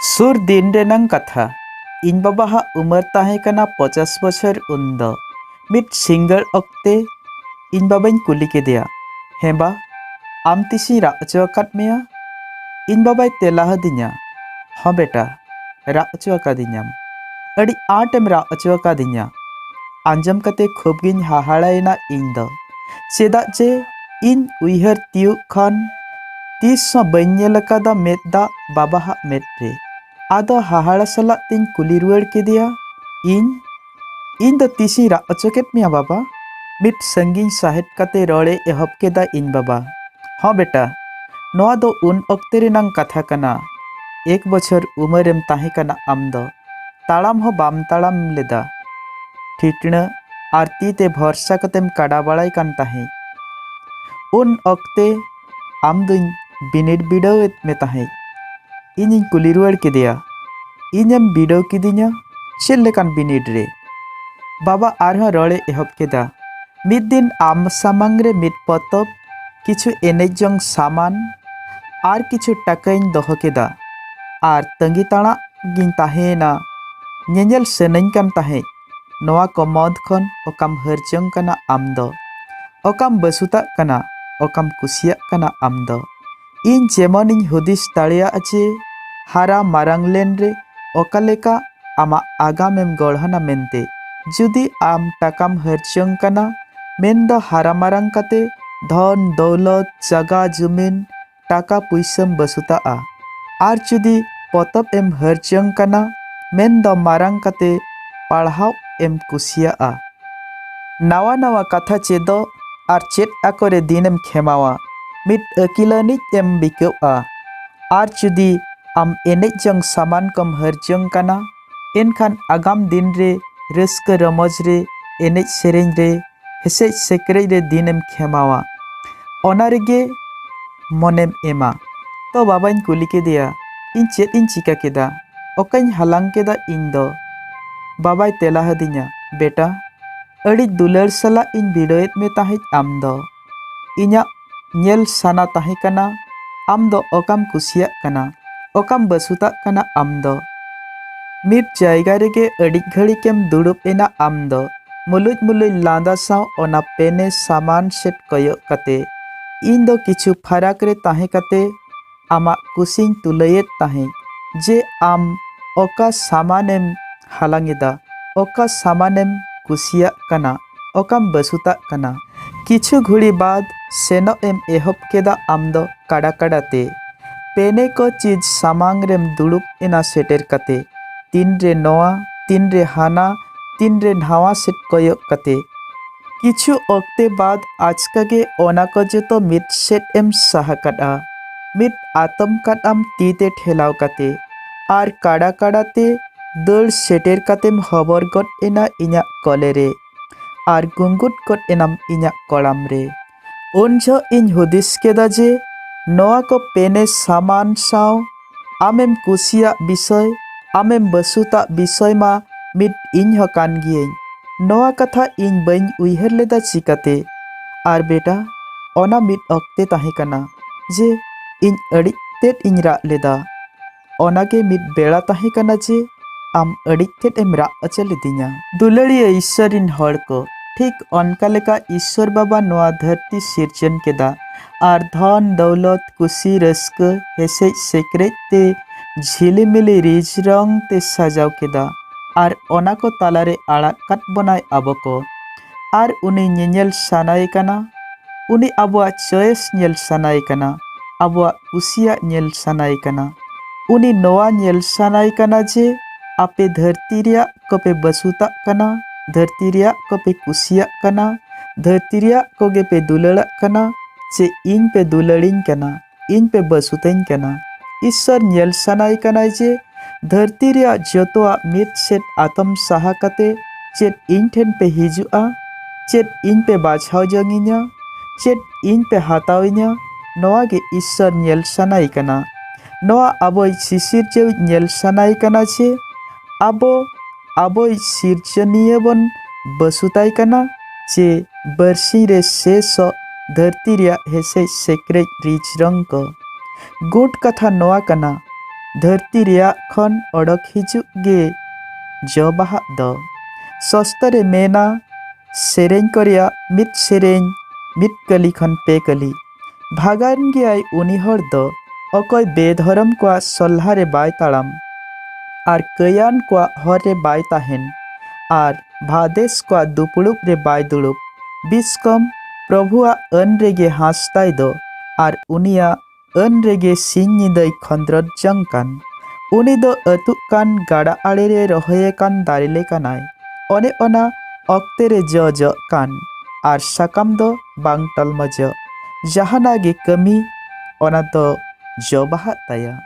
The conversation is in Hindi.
सुर दिन रेनांग कथा इन बाबा हा उमर ताहे कना 50 बछर उन द मिट सिंगल अक्ते इन बाबाइन कुली के दिया हेबा आम तिसी राचो काट मेया इन बाबाई तेला दिया हाँ बेटा राचो का दियाम अड़ी आटेम राचो का दिया आंजम कते खूब गिन हाहाड़ायना इन द चेदा जे इन उइहर तियु खान तीस बन्यलकादा मेदा बाबा हा मेद रे आदो हाहाड़ा सला तीन कुली रुआड़ के दिया इन द तीसी राचोकेत मिया बाबा मिट संगीन साहेब कते रोड़े एहब केदा इन बाबा हाँ बेटा नोआ दो उन अक्ते रेनांग कथा कना 1 बछर उमरेम ताहे कना आम दो ताड़ाम हो बाम ताड़ाम लेदा ठिटना आरती ते भरसा कतेम काड़ा बाड़ाई कान ताहे उन अक्ते आम दुइन बिनिड बिडावेत में ताहे इन कुली रुआड़ के दिया इनम बिडाव किदिया चेल लेकान बिनिड रे बाबा आरहा रोड़े एहब केदा मिद दिन आम सामांग रे मिद पतब किछु एनेजंग सामान आर किछु टाकाइन दोहो केदा आर तंगी ताड़ा गिन ताहेना नेनेल सेनैन कान ताहे नोआ को मद खन ओकाम हरजंग कना आम दो ओकाम बसुता कना ओकाम कुसिया कना आम दो इन जेमन इन हुदिस दाड़िया आचे हारा मारांग लेन रे ओकालेका आमा आगामेम गढ़ना मेनते जुदी आम टाकाम हरजंग कना मेन दो हारा मारांग कते धन दौलत जगा जुमिन टाका पुइसम बसुता आ आर जुदी पतब एम हरजंग कना मेन दो मारांग कते पढ़ाव एम कुसिया आ नावा नावा कथा चेदो आर चेद आकोरे दिनेम खेमावा मिट अकिलानिज एम बिकवा आर जुदी आम एनेजंग सामान कम हरजंग कना एनखान आगाम दिन रे रस्क रमज रे एनेज सेरेंज रे हेसेज सेक्रेज रे दिनेम खेमावा ओना रेगे मनेम एमा तो बाबाइन कुली के दिया इन चेद इन चिका केदा ओकाइन हालांग केदा इन दो बाबाई तेला हदिया बेटा अड़ी दुलर सला इन बिडोएत में ताहिज आम दो इन्या नेल साना ताहे कना आम दो ओकाम कुसिया कना ओकाम बसुता कना आम दो मिट जायगा रेगे अड़ी घड़ी केम दुड़ुब एना आम दो मुलुज मुलुज लांदा साव ओना पेने सामान सेट कयो कते इन दो किछु फराक रे ताहे कते आमा कुसिन तुलयेत ताहे जे आम ओका सामानेम हालांगेदा ओका सामानेम कुसिया कना ओकाम बसुता कना किछु घुड़ी बाद सेनो एम एहब केदा आम दो काड़ा काड़ाते पेने को चीज सामांग रेम दुड़ुब एना सेटेर कते तीन रे नोआ तीन रे हाना तीन रे नावा सेट कयो कते किछु अक्ते बाद आजकागे ओना को जतो मिट सेट एम साहकाटा मिट आतम काटाम तीते ठेलाव कते आर काड़ा काड़ाते दड़ सेटेर कतेम हबर गट एना इन्या कलेरे आर गुंगुट गट एनाम इन्या कड़ाम रे उनजो इन हुदिस केदा जे नोआ को पेने सामान साव आमेम कुसिया विषय आमेम बसुता विषय मा मिट इन हकान गिये नोआ कथा इन बइन उइहर लेदा चिकाते आर बेटा ओना मिट अक्ते ताहे कना जे इन अड़ी तेट इन रा लेदा ओनागे मिट बेड़ा ताहे कना जे आम अड़ी तेट एम रा अचल दिया दुलड़िया ईश्वर इन हड़ को ठीक अनका लेका ईश्वर बाबा नोआ धरती सिरजन केदा आर धन दौलत कुसी रस्क हेसे सेक्रेज ते झिलिमिली रिज रंग ते साजाव केदा आर ओना को तालारे आड़ा काट बनाय आबको आर उनी नेनेल सानाय कना उनी आबुआ चॉइस नेल सानाय कना आबुआ कुसिया नेल सानाय कना उनी नोआ नेल सानाय कना जे आपे धरती रिया कपे बसुता कना धरती रिया कपे कुसिया कना धरती रिया कोगे पे दुलड़ा कना जे इन पे दुलड़िन कना इन पे बसुतैन कना ईश्वर नेल सानाय कना जे धरती रिया जतोआ मित सेट आतम साहा कते चेत इन ठेन पे हिजुआ चेत इन पे बाछाव जंगिन्या चेत इन पे हाताविन्या नोआ गे ईश्वर नेल सानाय कना नोआ आबोय सिसिर जे नेल सानाय कना जे आबोय सिरजनीय बन बसुताय कना जे बरसी रे शेष धरती रिया हेसे सेक्रेज रिच रंग को गुट कथा नोआ कना धरती रेया खन अडक हिजुग गे जो बाहा दो सस्तरे मेना सेरें को रेया मित सेरें मित कली खन पे कली भागान गयाय उनी हर दो अकय बेधरम को सल्हारे बाय ताड़ाम आर कयान को हरे बाय ताहेन आर भादेश को दुपुड़ुप रे बाय दुड़ुप बिस्कम प्रभुआ अन रेगे हासताय दो आर उनिया अन रेगे सिंह निदै खंद्रत जंकान उनी दो अतुक कान गाड़ा आड़े रे रहोये कान दारे लेकानाय अने ओना अक्ते रे ज ज कान आर साकाम दो बांग टलमज जहाना गे कमी ओना दो ज बाहा ताया।